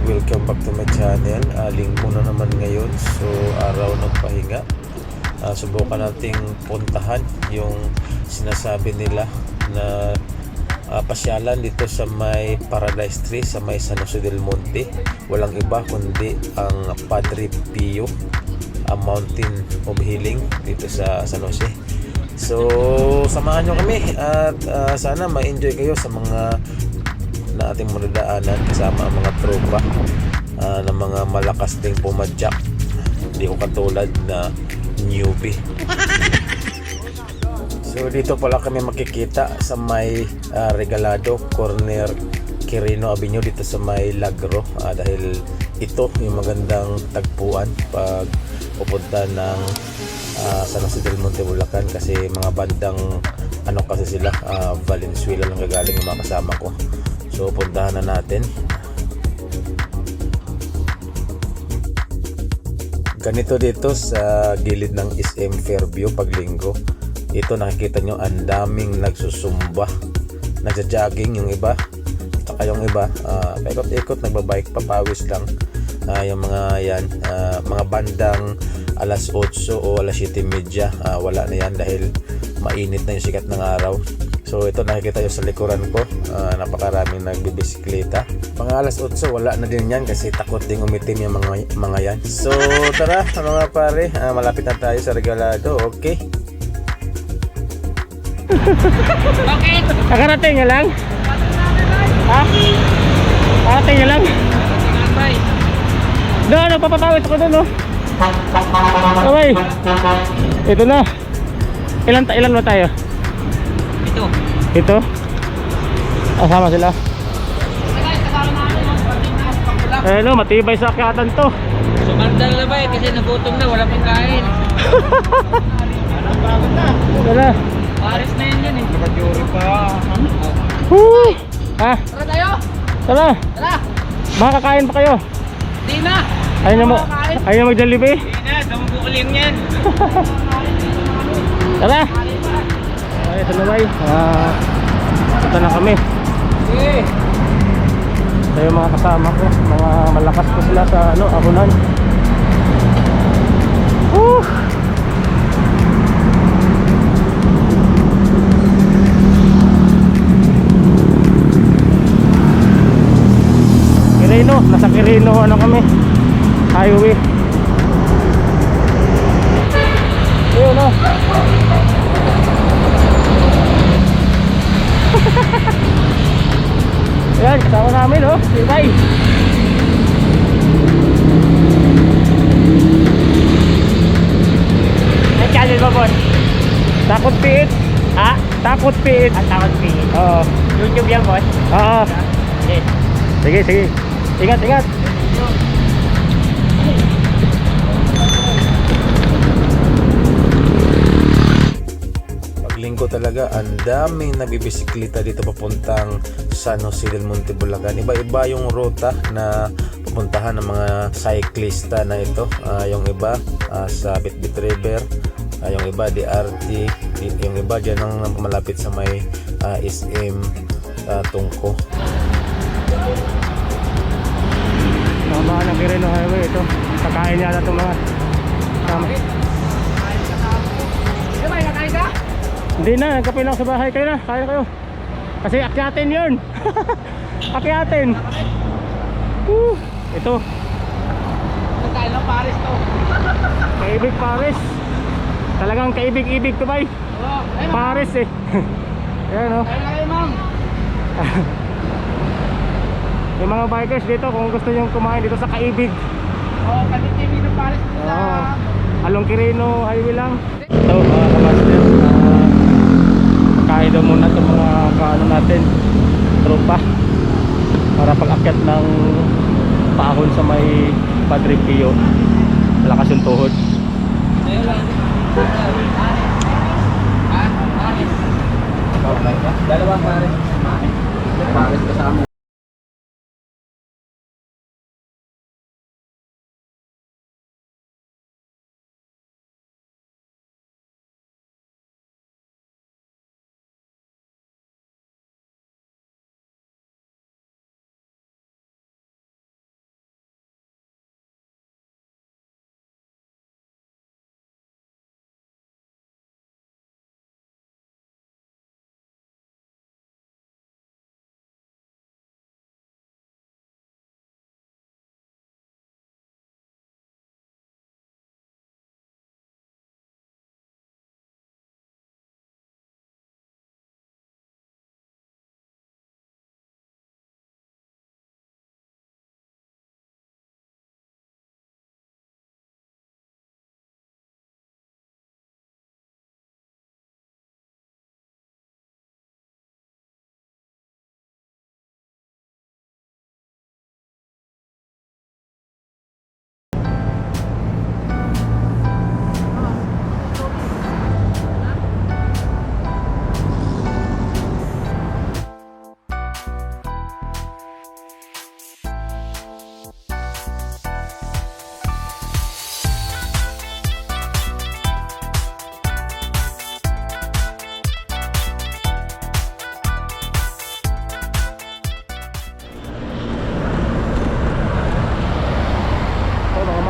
welcome back to my channel. Linggo na naman ngayon, so araw ng pahinga. Subukan nating puntahan yung sinasabi nila na pasyalan dito sa may Paradise Tree sa may San Jose del Monte. Walang iba kundi ang Padre Pio, a Mountain of Healing dito sa San Jose. So samahan nyo kami at sana ma-enjoy kayo sa mga na ating madadaanan kasama ang mga tropa ng mga malakas ding pumadyak. Hindi ko katulad na newbie. So dito pala kami makikita sa may Regalado Corner Quirino Avenue dito sa may Lagro, dahil ito yung magandang tagpuan pag pupunta ng San Jose del Monte, Bulacan, kasi mga bandang ano kasi sila, Valenzuela lang gagaling yung mga kasama ko. So puntahan na natin. Ganito dito sa gilid ng SM Fairview pag linggo. Ito nakikita nyo, ang daming nagsusumba, nagja-jogging yung iba, saka yung iba paikot-ikot, nagbabike, papawis lang. Yung mga yan, mga bandang alas 8 o alas 7:30, wala na yan dahil mainit na yung sikat ng araw. So ito nakikita nyo sa likuran ko, napakaraming nagbibisikleta. Mga alas 8 wala na din yan kasi takot din umitim yung mga yan. So tara mga pare, malapit na tayo sa Regalado. Okay. Bakit? Nakarating nga lang? Ha? Nakarating nga lang? Doon, papapawis ako doon, no? Okay. Ito na. Ilan ba tayo? Ito? Asama sila? Hello, matibay sa akyatan to. Sumandal na ba kasi nagutom na, wala pang kain. Tara. Paris na yan eh. Nakajuri pa. Woo! Ha? Tara tayo! Tara! Tara! Baka kakain pa kayo? Di na! Ayaw na mag-Jollibee? Di na, damang yan. Tara! Ay, ito na bay. Ito na kami. Okay. Ito yung mga kasama ko. Mga malakas ko sila sa abunan. Woo! Quirino, nasa Quirino kami, highway. Ayun o. Ayan, kasama namin o, Sibay. Ay, channel mo, boss. Takot piit. Ha? Takot piit. Takot pingin. Oo. YouTube yan, boss. Oo. Yes. Sige. Ingat. Paglinggo talaga, ang daming nabibisikleta dito papuntang San Jose del Monte, Bulacan. Iba-iba yung ruta na pupuntahan ng mga cyclista na ito. Yung iba sa Bitbit River, yung iba DRT, yung iba dyan ang malapit sa may SM Tungko. Tama ng Quirino highway ito. Kakain yata itong mga tama. Nakain ka? Hindi na, nagkape lang sa bahay. Kayo na, kaya kayo. Kasi akyatin yun. Akyatin. Ito, Nakain ng Paris to. kaibig Paris. Talagang kaibig-ibig to bay. Oo. Ay, ma'am. Paris eh. Ayan o. Ayun na kayo, ma'am. Yung mga bikers dito, kung gusto nyo kumain dito sa kaibig, Oo, kanitimi ng Paris nila. Along Quirino highway lang. Ito mga kamaster, kain daw muna itong mga kaano natin, tropa, para pag-akyat ng paahon sa may Padre Pio, malakas yung tuhod. Ayun lang. Paris. Dalawang Paris. Paris kasama.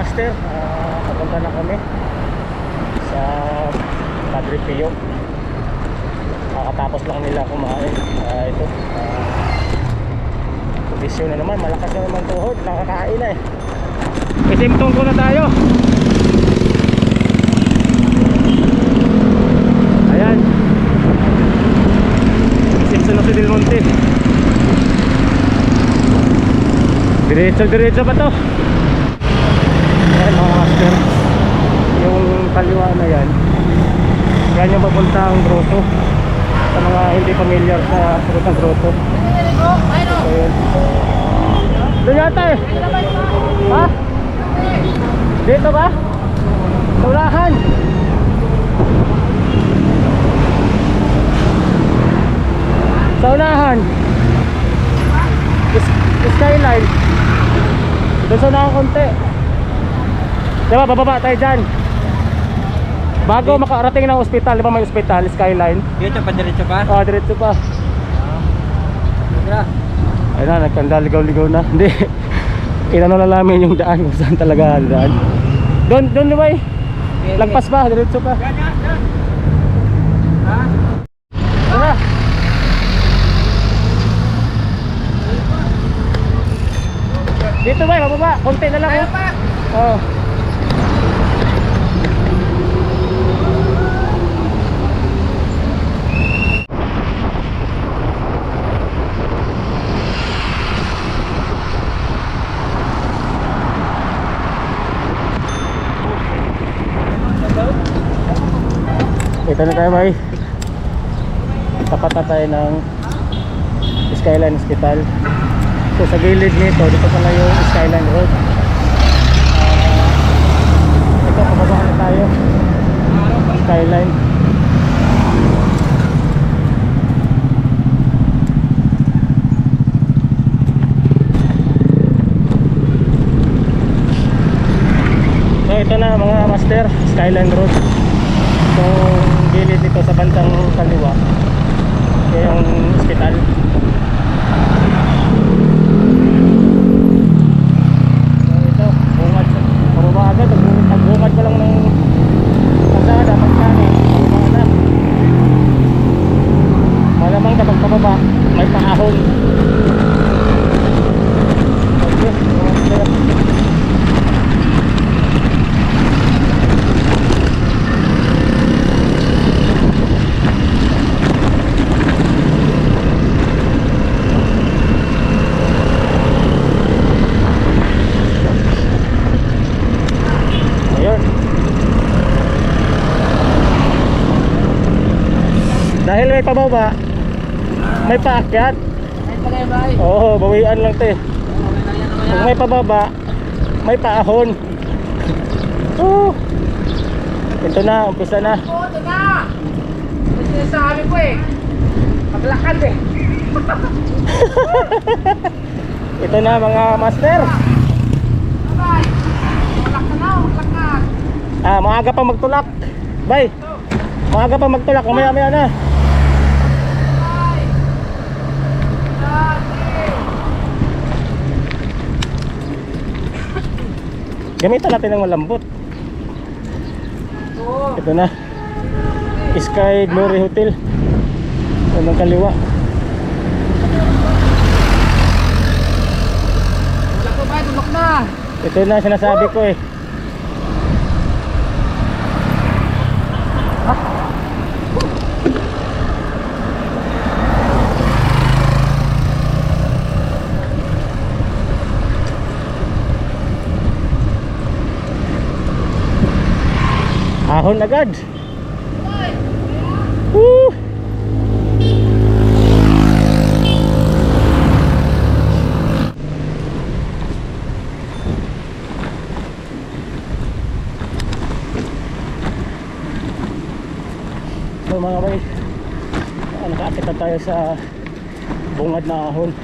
master, papunta na kami sa Padre Pio. Kakatapos lang nila kumain. Ito, kondisyon na naman, malakas na naman tuhod, nakakain na eh. Isimtong ko na tayo. Ayan, Simpson na si Del Monte. Diretso pa to. Ayan mga master, yung kaliwa na yan, yan yung papuntang grotto. Sa mga hindi familiar sa rutang grotto. Ayan. Doon yata eh. Ha? Dito ba? Tulahan. Sa unahan. Skyline. Doon sa unahan konti. Diba, bababa tayo dyan. Bago makarating ng ospital, di ba may ospital, Skyline? Dito pa, diretso pa? Oo, diretso pa. Tara. Ayun na, nagkandaligaw-ligaw na. Hindi, inano na namin yung daan kung saan talaga ang daan. Doon Liway. Lagpas pa, diretso pa. Ha? Tara. Dito ba, mababa, konti na lang. Oh. Ito na tayo, bay. Tapat na tayo ng Skyline Hospital. So sa gilid nito, dito pala yung Skyline Road. Ito, pababa na tayo. Skyline. So ito na mga master, Skyline Road. So gilid dito sa bandang kaliwa, yung hospital. So ito, bungad, pababa agad, pagbungad pa lang ng kasada, pagkani, pababa na. Malamang kapag pababa, may paahon. Okay, master. Dahil may pababa, may paakyat. Ay, tagay ba? Oo, bawian lang te. Kung may pababa, may paahon. Ito na, umpisa na. Oo, ito na! Ito sinasabi ko eh. Maglakad eh. Ito na mga master. Bye! Ulak ka na, ulak ka. Maaga pa magtulak. Bye. Maaga pa magtulak, mamaya-maya na. Gamitan natin ng malambot. Ito na, Sky Glory Hotel. Unang kaliwa. Ulak ko ba? Ulak na! Ito na sinasabi ko eh. Ahon agad. Woo! So mga bay, nakaakit na tayo sa bungad na ahon.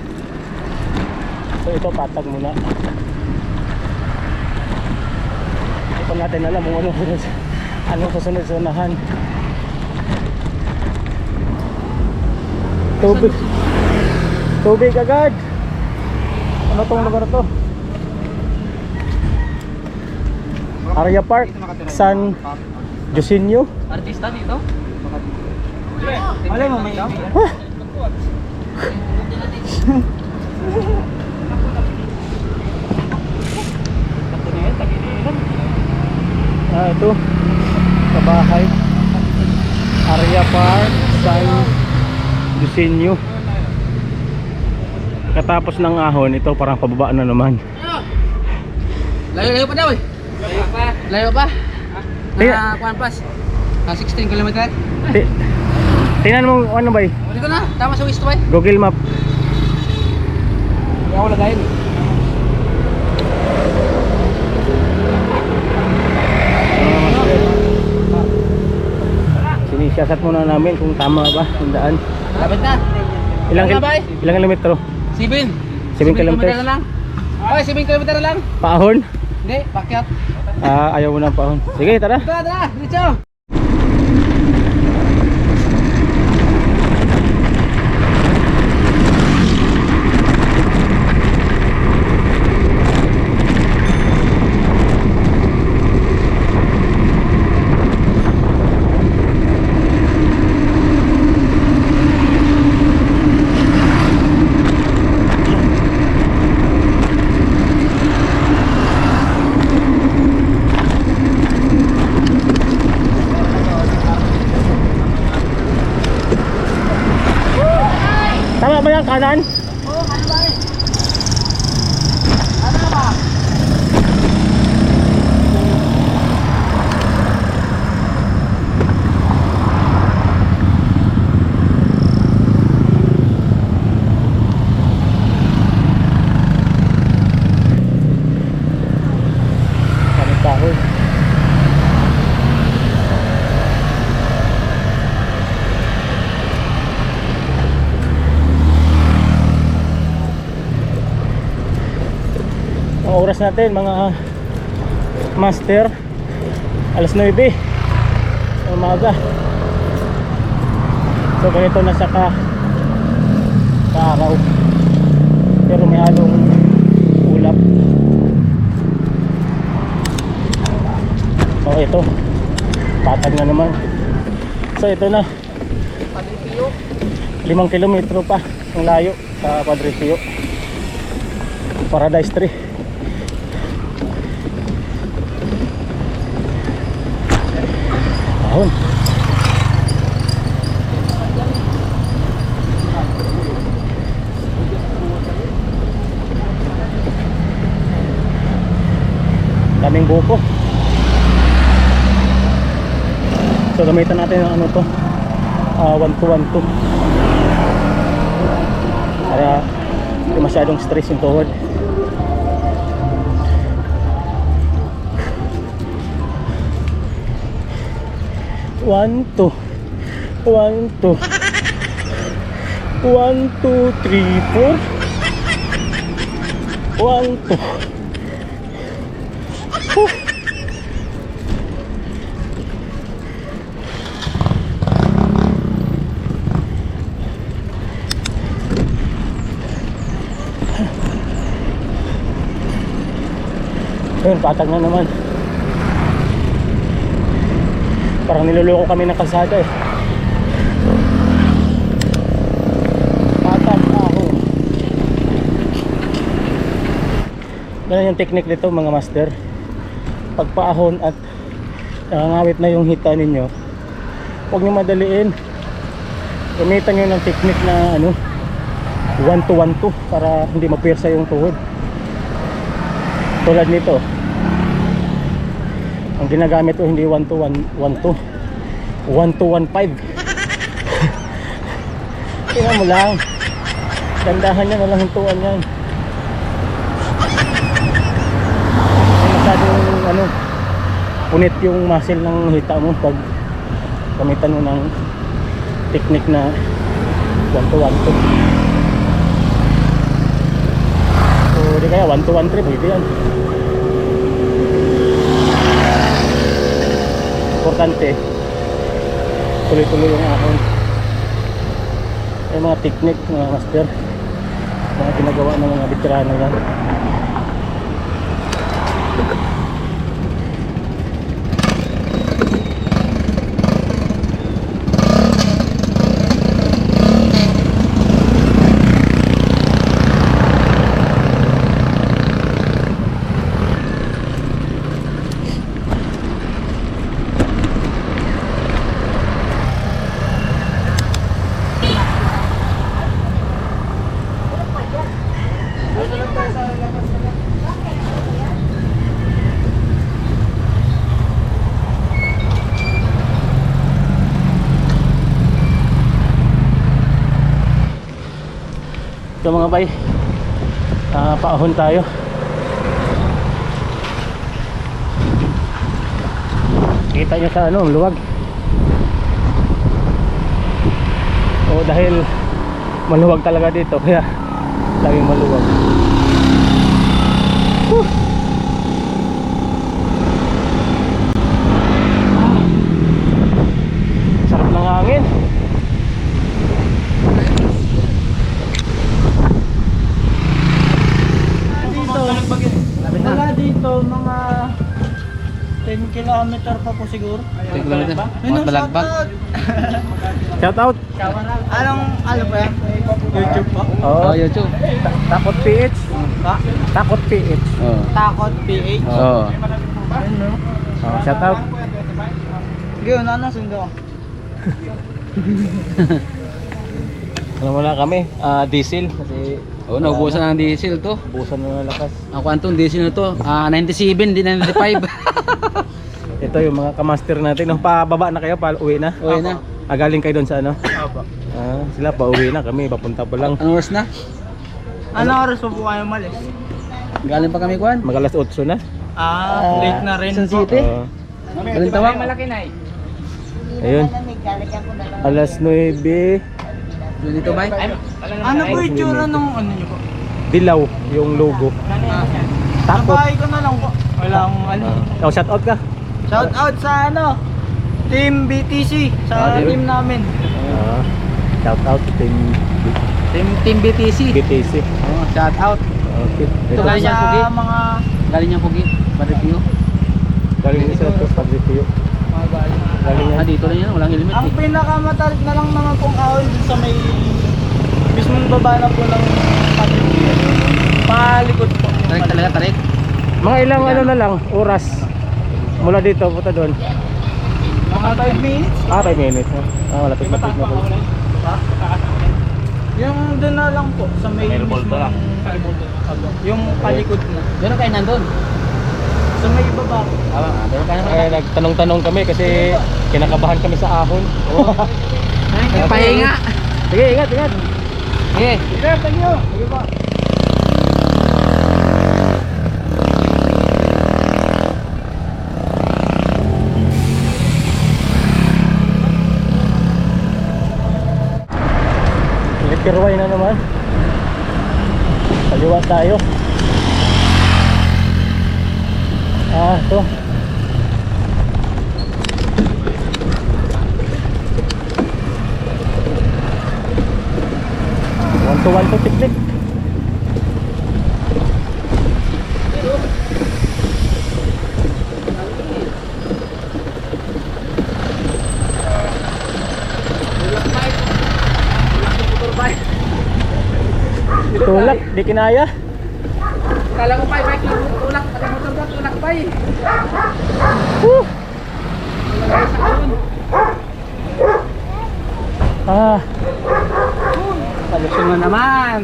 So ito patag muna. Hindi pa natin alam kung ano susunod sa unahan. Tubig agad. Ano tong lugar to? Area Park, San Jacinto. Artista dito? Alam mo, may Ito, sa bahay. Area Park, San Jacinto. Katapos ng ahon, ito parang pababa na naman. Layo-layo pa daw eh. Layo pa. Layo pa. Tingnan- Kuan pas. 16 km. Tingnan mo ano ba eh? Dito na, tama sa west ba? Google Map. Kaya ako lagayin. Sinisiyasat muna namin kung tama ba yung daan. Lapit na. Ilang, Tama ba eh? ilang kilometro? 7. 7 kilometers. na lang. Ay, 7 km na lang. Paahon? Hindi, pakyat. Ayaw mo ng paahon. Sige, tara. Tara, tara, diretso. Tama ba yung kanan? Oo, ano ba rin? Ano ba? Kami kahoy. Ang oras natin mga master, alas 9 ng umaga. So ganito na sa araw, pero may halong ulap. So ito, patag na naman. So ito na, Padre Pio. 5 kilometro pa ang layo sa Padre Pio, Paradise Tree. Ahon. Daming buko. So gamitan natin ang ano to, 1212 para hindi masyadong stress yung tuhod. One, two. 1, 2. 1, 2, 3, 4. 1, 2. Ayun, patag na naman. Parang niloloko kami ng kalsada eh. Patag na ako. Ganun yung technique nito mga master. Pagpaahon at nangangawit na yung hita ninyo, huwag nyo madaliin. Gamitan nyo ng technique na ano, 1-2-1-2 para hindi mapwersa yung tuhod. Tulad nito, ang ginagamit ko hindi 1-2-1-2, 1-2-1-5. Tingnan mo lang, dandahan yan, walang hintuan yan. Ay masyadong ano, punit yung muscle ng hita mo pag gamitan mo ng technique na 1-2-1-2. Di kaya 1-2-1-3 pwede yan. Importante tuloy-tuloy yung ahon. Yung mga technique mga master, mga ginagawa ng mga veterano yan. Ito mga bay, paahon tayo. Kita nyo sa ano, luwag. O dahil maluwag talaga dito, kaya laging maluwag. Sarap ng hangin. Wala dito, mga 10 kilometer pa po siguro. 10 kilometer. Balagbag. Shout out. Ano ba yan? YouTube po? Oh, YouTube. Takot PH. Takot PH. Oh. Takot PH. Oh. Ano? Oh, shout out. Gawin na sundo. Alam mo na kami, diesel kasi Oh, naubusan ng diesel to. busan na lakas. Ang kwantong diesel na to, 97, di 95. Ito yung mga kamaster natin. Nung pababa na kayo, pa uwi na. Uwi na. Galing kayo doon sa ano? Sila pa uwi na, kami papunta pa lang. Anong oras na? Ano oras pa po kayo malis? Galing pa kami kuan. Magalas 8 na. Late na rin Quezon po. City. Oo. Galing tawag. Malaki na eh. Ayun. Alas 9, Dito ba? Ano po yung tsura nung ano nyo po? dilaw yung logo. Takot. Nabahay ko na lang po. Walang ano. Oh, shout out ka. Shout out sa ano? Team BTC. Sa team namin. Shout out team Team BTC. BTC. Oh, shout out. Okay. Ito Ito, galing yan, Sa Pugi. mga Galing niya Pugi. Pa-review. galing isa to sa review. Galing yan. Dito lang yan, walang helmet ang eh. pinakamatarik na lang naman pong ahon dun sa may mismong baba na po ng paligid. Palikod po. Tarik talaga, tarik. Mga ilang ano na lang, oras. Mula dito, punta doon. Mga 5 minutes. 5 minutes. Malapit na po. Yung doon na lang po sa may mismong yung palikod na. Meron kayo nandun? Sa may baba. Meron kayo Nagtanong-tanong kami kasi kinakabahan kami sa ahon. Pahinga. Sige, ingat, ingat. Okay. Sir, thank you. Sige po. Pirway na naman. Kaliwa tayo. Ito. One to technique. Tulak, di kinaya. Kala ko pa bike tulak, pati motor ba tulak pa eh. Palusyon na naman.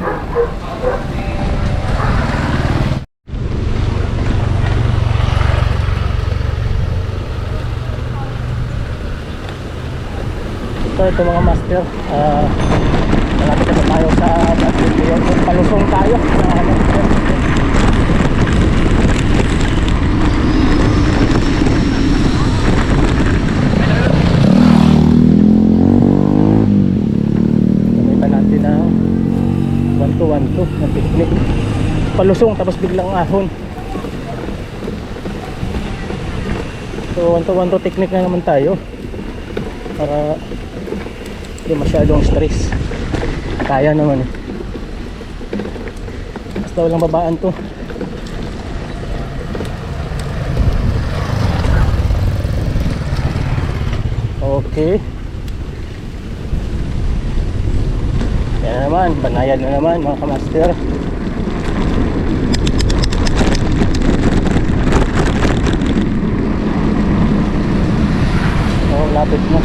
Ito mga master. Malapit na tayo sa Baguio. Palusong tayo sa ano. Gamitan natin na 1-2-1-2 ng picnic. Palusong tapos biglang ahon. So 1-2-1-2 technique na naman tayo para hindi masyadong stress. Kaya naman eh. Basta walang babaan to. Okay. Yan naman, banayad na naman mga kamaster. Oh, lapit na.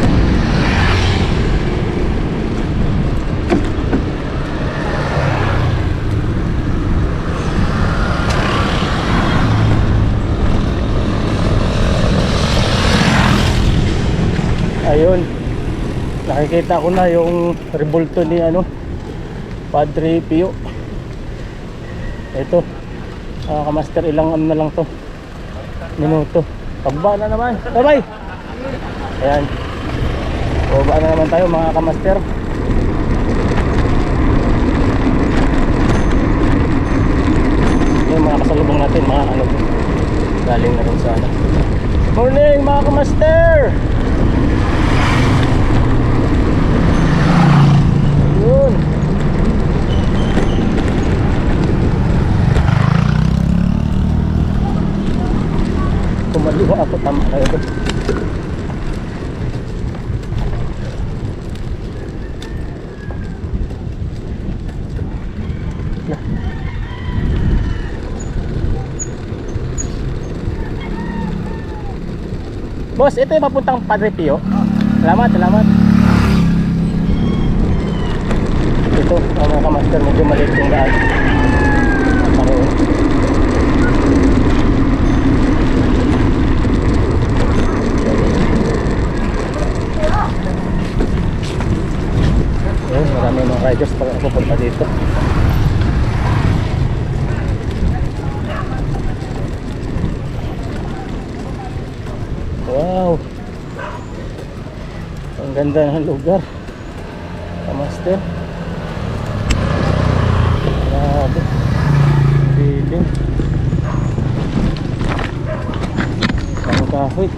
Ayun, nakikita ko na yung rebulto ni Padre Pio. Ito. Kamaster, ilang ano na lang to. Minuto. Pagba na naman. Bye-bye. Ayan. Pagba na naman tayo mga kamaster. Yung mga kasalubong natin, mga ano to. Galing na rin sana. Morning mga kamaster. Ayun. Kumaliwa ako, tama kayo doon. Boss, ito yung papuntang Padre Pio. Salamat, salamat. Ito, mga kamaster, medyo maliit yung daan. Maroon. Ayun, marami mga riders pag pupunta dito. Wow, ang ganda ng lugar, kamaster. Grabe, feeling ang kahoy.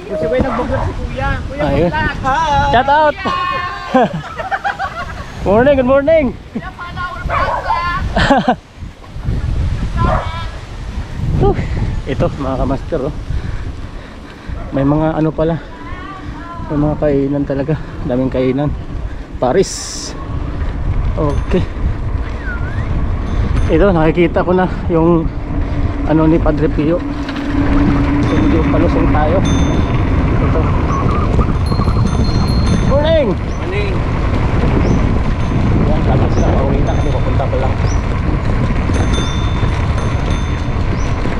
Kasi may nag-vlog si Kuya. Kuya, Ayun. hi! Shout out. Morning, good morning. Ito mga kamaster, oh. May mga ano pala, may mga kainan talaga, daming kainan. Paris. Okay. Ito nakikita ko na yung ano ni Padre Pio. So medyo palusong tayo. Ito. Morning. Morning! Yan, lakas na, pauwi na kasi papunta pa lang.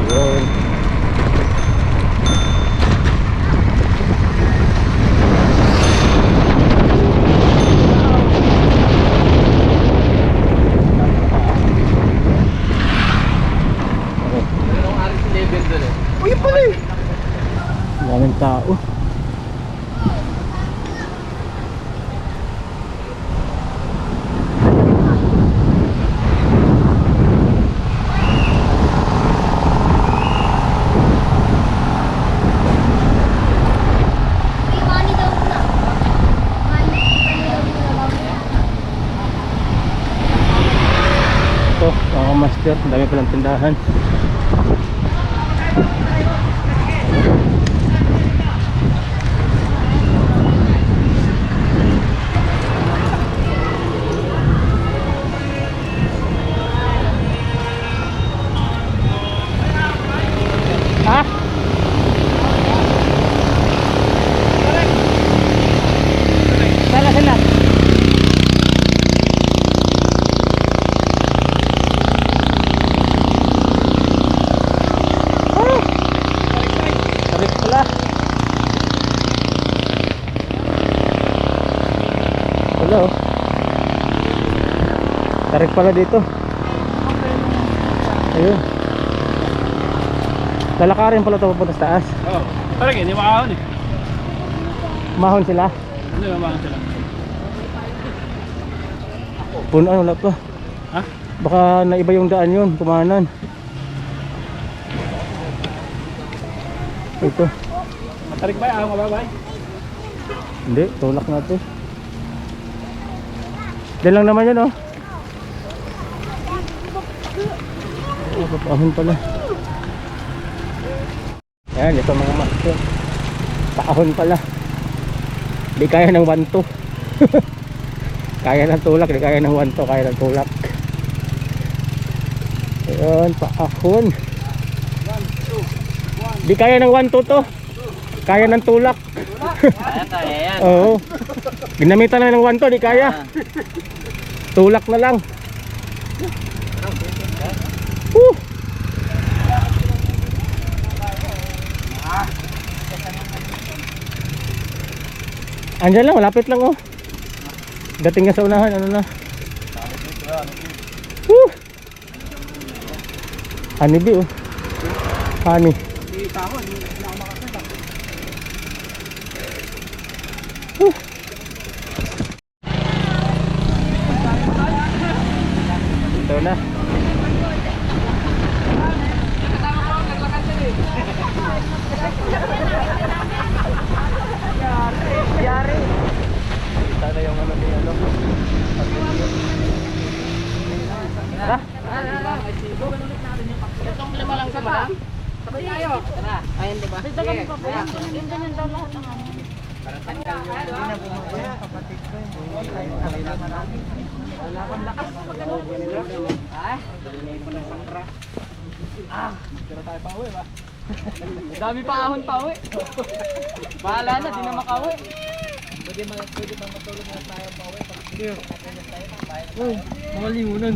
Yun. Merong aris level doon eh. Uy, pala eh! Daming tao. Ito, mga master, dami palang tindahan. Ha? Sana sila. Tarik pala. Hello. Tarik pala dito. Ayun. Lalakarin pala ito papunta sa taas. Oo. Parang hindi makahon eh. Mahon sila. Hindi makahon sila. Puno wala pa. Ha? Baka naiba yung daan yun, kumanan. Ito. Matarik ba yung mababay? Hindi, tulak na ito. Diyan lang naman yun, oh. Papahon pala. Ayan, ito mga master. Paahon pala. Di kaya ng 1-2. Kaya ng tulak, di kaya ng 1-2, kaya ng tulak. Ayan, paahon. Di kaya ng 1-2 to. Kaya ng tulak. Kaya yan. Oo. Ginamitan na ng 1-2, di kaya. Tulak na lang. Andyan lang, malapit lang oh. Dating nga sa unahan, ano na. Woo! Honey bee oh. Honey. Woo! Ito na. Kita na yung ano ni ano. Tara. Itong lima lang sa madam. Sabay tayo. Tara. Ayun diba? Dito kami pa po. Ganyan daw lahat ng ano. Dami pa ahon pa uwi. Bahala na, di na makauwi. Pwede ba matulog na tayo pa uwi? Mga limunan.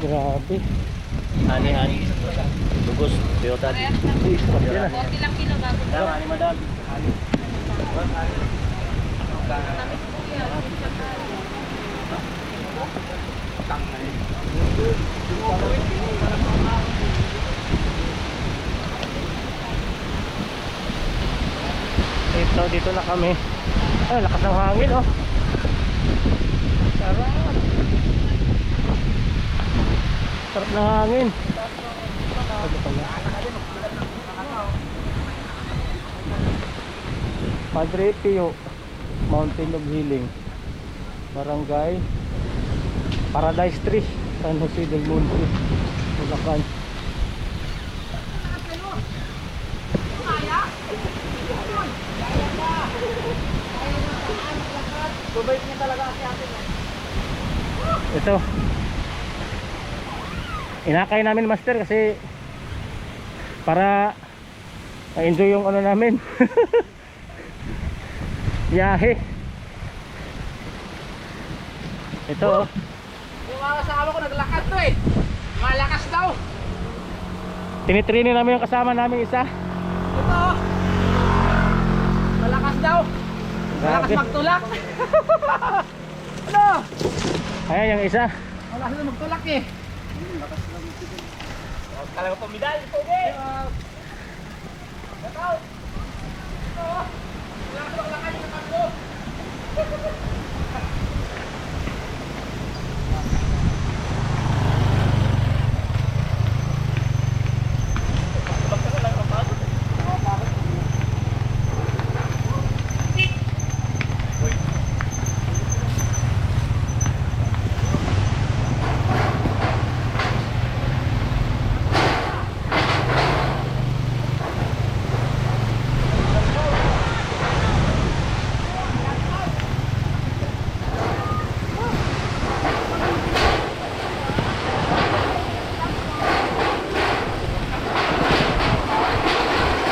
Grabe. Hani. Lugos. Toyota. Uy, sarap yan ah. 40 lang kilo bago. Hani madam. Dito na kami. Ay, lakas ng hangin oh. Sarap. Sarap ng hangin. Ano pala? Padre Pio, Mountain of Healing, Barangay Paradise Tree, San Jose del Monte, Bulacan. Ito, inakay namin master kasi para ma-enjoy yung ano namin. Biyahe. Ito oh. Yung mga kasama ko naglakad to eh. Malakas daw. Tinitrain namin yung kasama namin isa. Ito. Malakas daw. Malakas Grabe. magtulak. Ano? Ayan yung isa. Malakas na magtulak eh. Kala ko pumidal. Pogi. Ikaw. Ito. Malakas maglakad yung kapatid ko.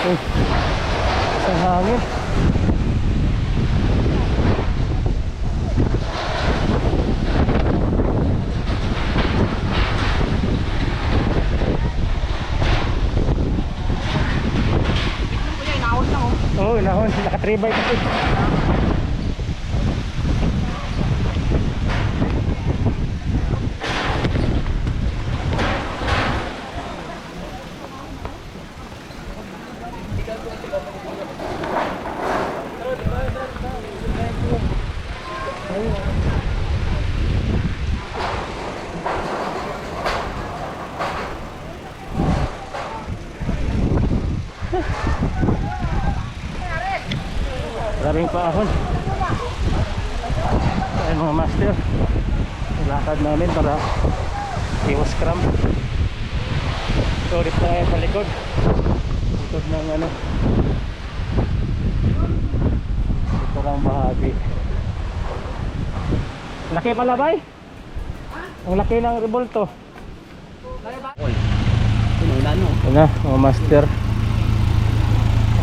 Isang hangin. Kuya, inahon na oh. Oo, nahon. Nakatribay kasi. Maraming paahon. Ayan mga master, ilakad namin para iwas cramp. So dito tayo sa likod, likod ng ano, ito lang bahagi. Laki pala bay? Ang laki ng revolto. Ito na mga master,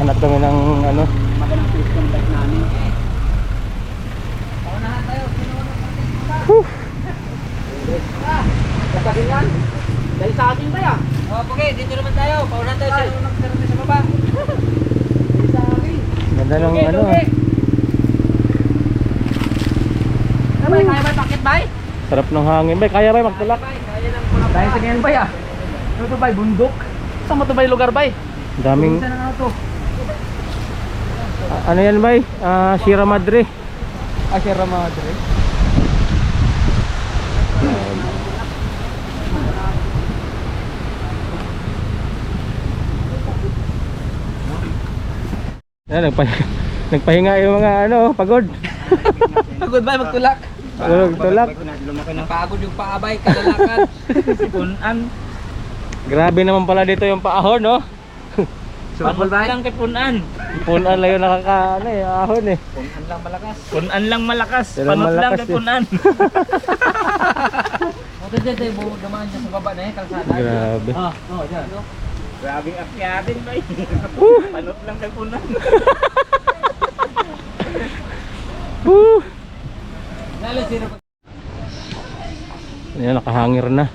hanap kami ng ano, Magandang twist yung bike namin. Paunahan tayo. Kapagin yan. Dahil sa akin ba yan? Oh, okay, dito naman tayo. Pauna tayo sa magkaroon sa baba. Ganda ng ano. Bay, kaya ba pakit bay? Sarap ng hangin. Bay, kaya ba magtulak? Kaya lang pula. Dahil sa ganyan bay ah. Ano to bay? Bundok? Saan mo to bay lugar bay? Daming Saan na to? ano yan bay? Sierra Madre. Sierra Madre. Yan, nagpahinga yung mga ano, pagod. Pagod bay magtulak. Tulak. Pagod yung paabay kalalakad. Punan. Grabe naman pala dito yung paahon, no? Pagod lang kay punan. Punan lang yung ano eh, ahon eh. Punan lang malakas. Punan lang malakas. Pero Panot lang malakas kay eh. punan. Ito dito dumaan dyan sa baba na eh kalsada. Grabe. Dyan. Grabe akyatin bay. Panot lang kay punan. Lalo sino pa. Yan, nakahangir na.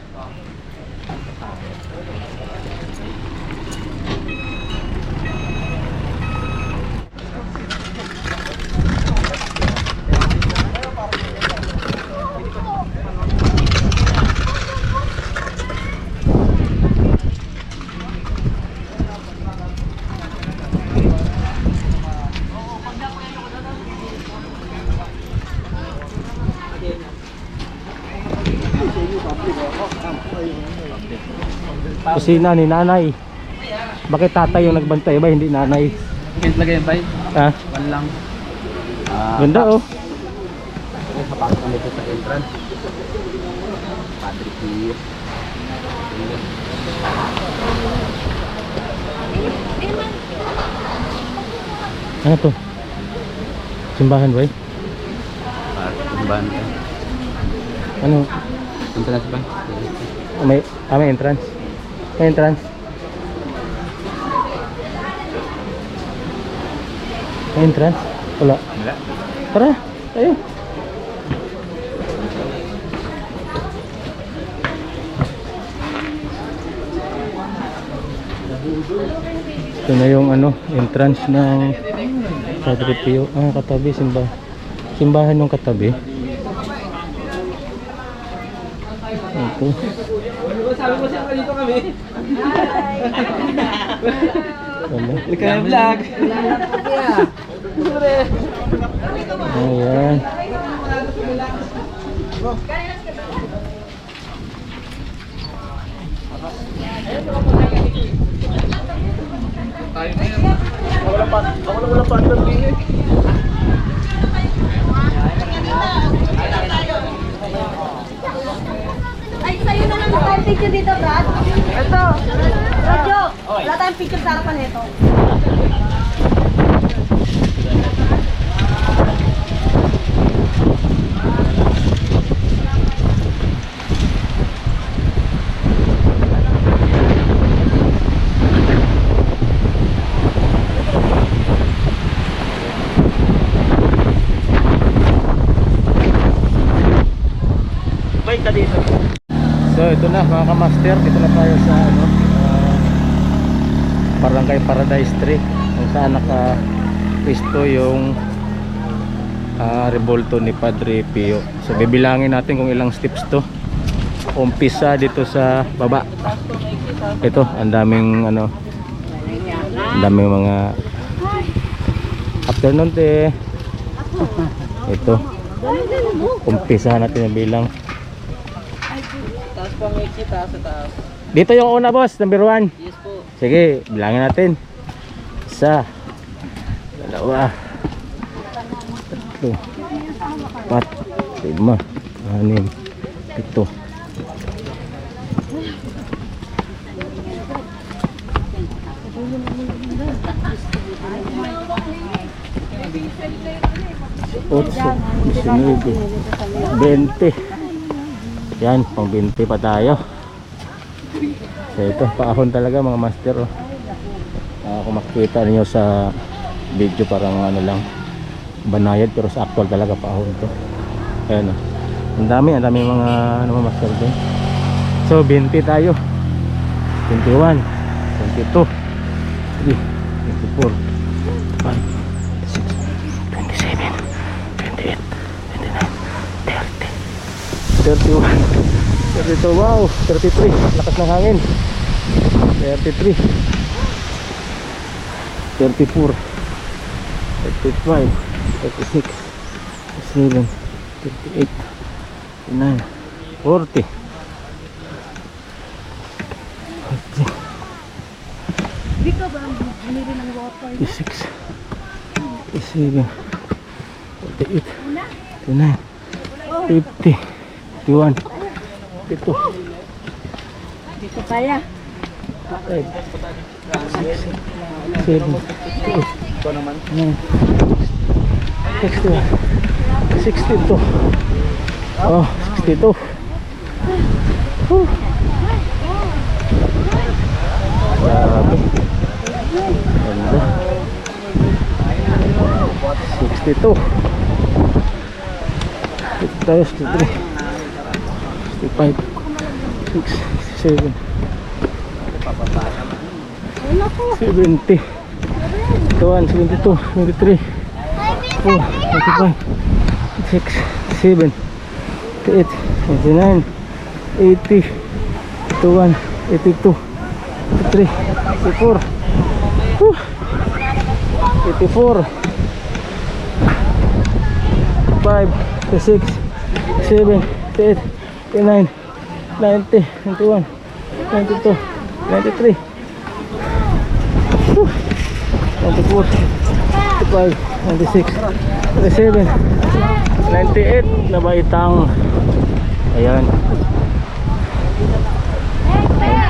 Kusina ni nanay. Bakit tatay yung nagbantay ba, hindi nanay? Kaya lagay bay. Ha? Walang. Ganda oh. Kapasok kami dito sa entrance. Padre Pio. Ano to? Simbahan ba eh? Simbahan ka. Ano? Entrance ba? May entrance. May entrance. May entrance? Wala. Wala. Tara, tayo. Ito na yung ano, entrance ng Padre Pio. Katabi, simbahan ng katabi. Ito. Sabi ko siya dito kami. Ano? Likay vlog. Ayan. Wala pa ang tingin. Ay, sa'yo na lang tayong picture dito, Brad. Ito. Radyo. Wala tayong picture sa harapan nito. Bay ka dito. So ito na mga kamaster, dito na tayo sa ano, Barangay Paradise 3 kung saan naka-pisto yung rebolto ni Padre Pio. So bibilangin natin kung ilang steps to. Umpisa dito sa baba. Ito, ang daming ano, ang daming mga afternoon te. Ito. Umpisa natin ang bilang. Taas po ang exit, taas sa taas. Dito yung una boss, number 1. Yes po. Sige, bilangin natin. 1, 2, 3, 4, 5, 6, 7. Otso, 19, 20. Yan, pang 20 pa tayo. So ito, paahon talaga mga master oh. Kung makikita niyo sa video parang ano lang, banayad, pero sa actual talaga paahon to. Ayan oh. Ang dami mga ano master din. So 20 tayo. 21, 22, 23, 24, 25, 26, 27, 28, 29, 30, 31, 32, wow, 33, lakas ng hangin, 33, 34, 35, 36, 37, 38, 39, 40, 56, 57, 48, 49, 50, 51, 52, Dito kaya. 5, 6, 7, 8, 9, 61, 62. Oh, 62. Whew. Grabe. Ganda. 62. 63. 65. 6, 7. 70. 71, 72, 73. 4, 95. 6, 7, 8, 89, 80, 81, 82, 83, 84, 84, 5, 6, 7, 8, 89, 90, 91, 92, 93, 94, 95, 96, 97, 98 na baitang. Ayan.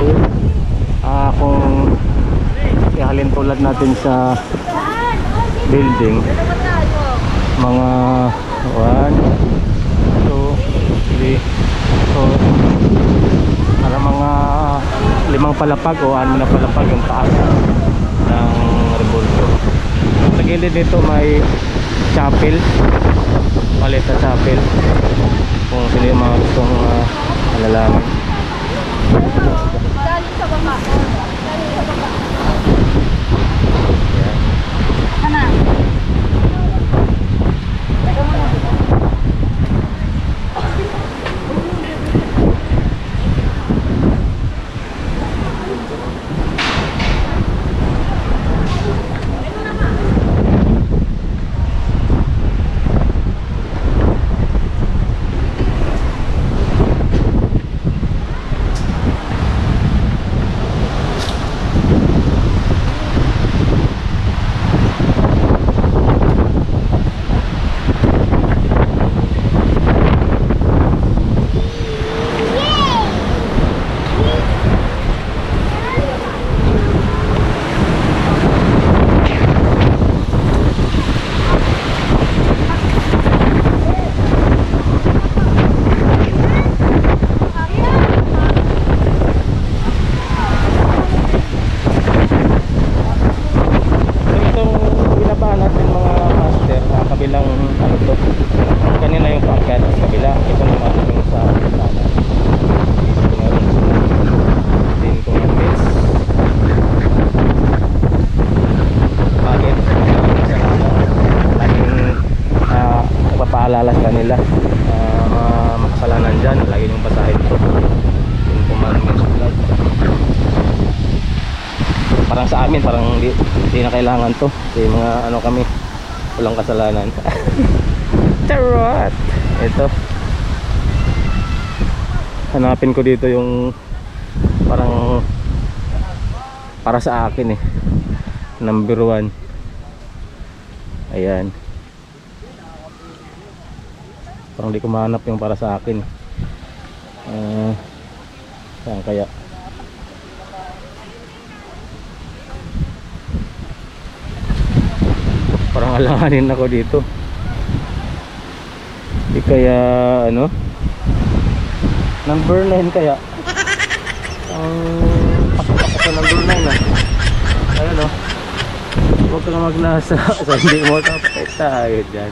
98. Kung ihalin tulad natin sa building, mga 1, 2, 3, 4, para mga 5 palapag o 6 na palapag yung taas ng revolver. Sa gilid nito may chapel, Paleta Chapel, kung sino yung mga gustong malalaman. Dali sa baba. Dali sa baba. Ayan. Sana. paalala sa kanila, makasalanan dyan, lagi nyung basahin to yung commandments of God. Parang sa amin, parang hindi na kailangan to kasi mga ano kami, walang kasalanan. Charot! Ito, hanapin ko dito yung parang para sa akin number 1. Ayan, parang di ko mahanap yung para sa akin. Saan kaya? Parang alanganin ako dito. Di kaya ano, number 9 kaya? Pasok sa number 9 Ayun o, huwag kang magnasa sa hindi mo tapos tayo dyan.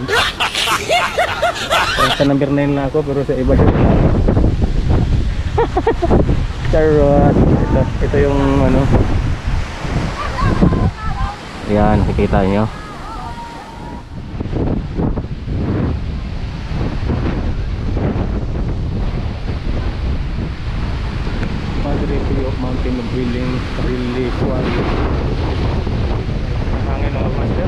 Sa number 9 na ako pero sa iba dyan. Charot. Ito yung ano. Ayan, nakikita nyo. Padre Pio of Mountain of Healing Relief Quarry. Hangin mga master.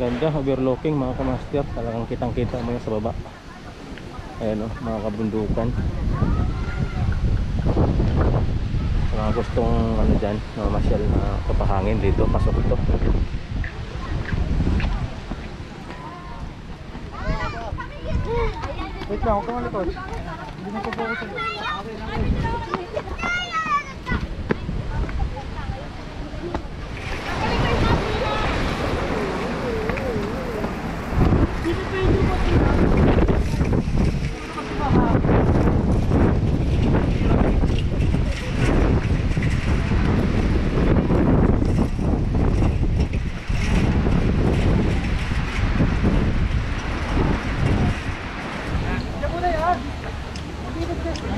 Ganda, overlooking mga kamaster. Talagang kitang kita mo yung sa baba. Ayan o, mga kabundukan. Sa mga gustong ano dyan, mga masyal na kapahangin dito, pasok ito. Wait lang, huwag kang malikot. Hindi na po ako sa'yo.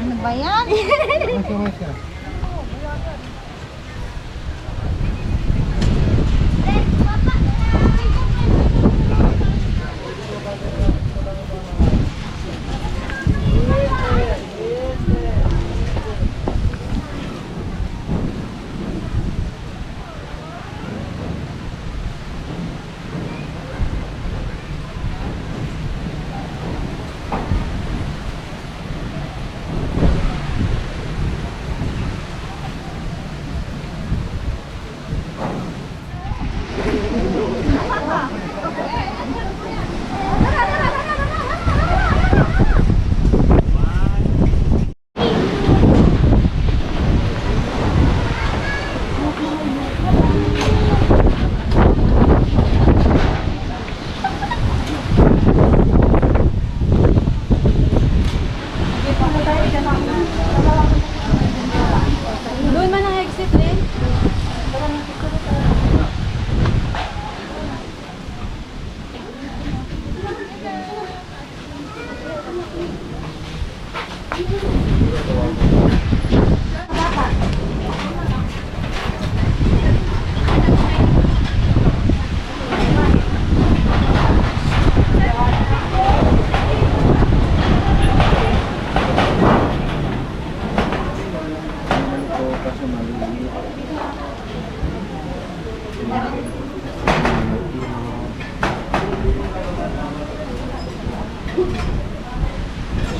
Ano ba yan? Doon man ang exit din.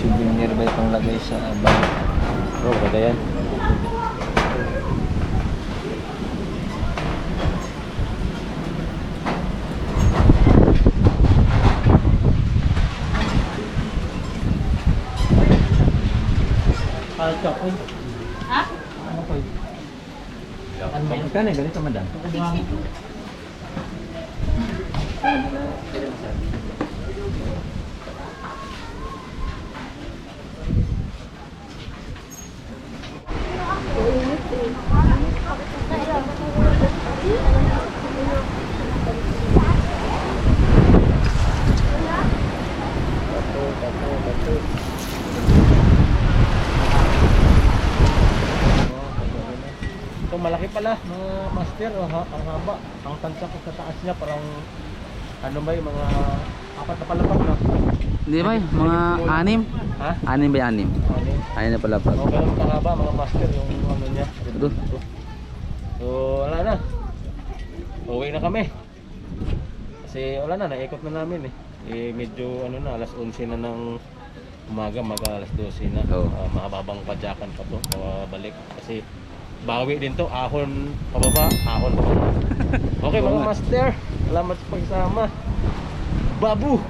Souvenir ba itong lagay sa bag? Oh, ganda yan. Ha? Ano ba? Magkano eh? Ganito madam? 60. Ito malaki pala mga master. Ang haba. Ang tansya ko sa taas niya parang ano ba yung mga 4 na palapak na. Hindi ba? Mga 6? Ha? 6 ba 6? Ano? Ayun na pala pa. Ganun kahaba mga master yung ano niya. Ito. So wala na. Uwi na kami. Kasi wala na, naikot na namin eh. Medyo ano na, alas 11 na ng umaga, alas 12 na. Oo. Mahabang padyakan pa to, balik. Kasi bawi din to, ahon pababa, ahon pababa. Okay mga master, salamat sa pagsama. Babu!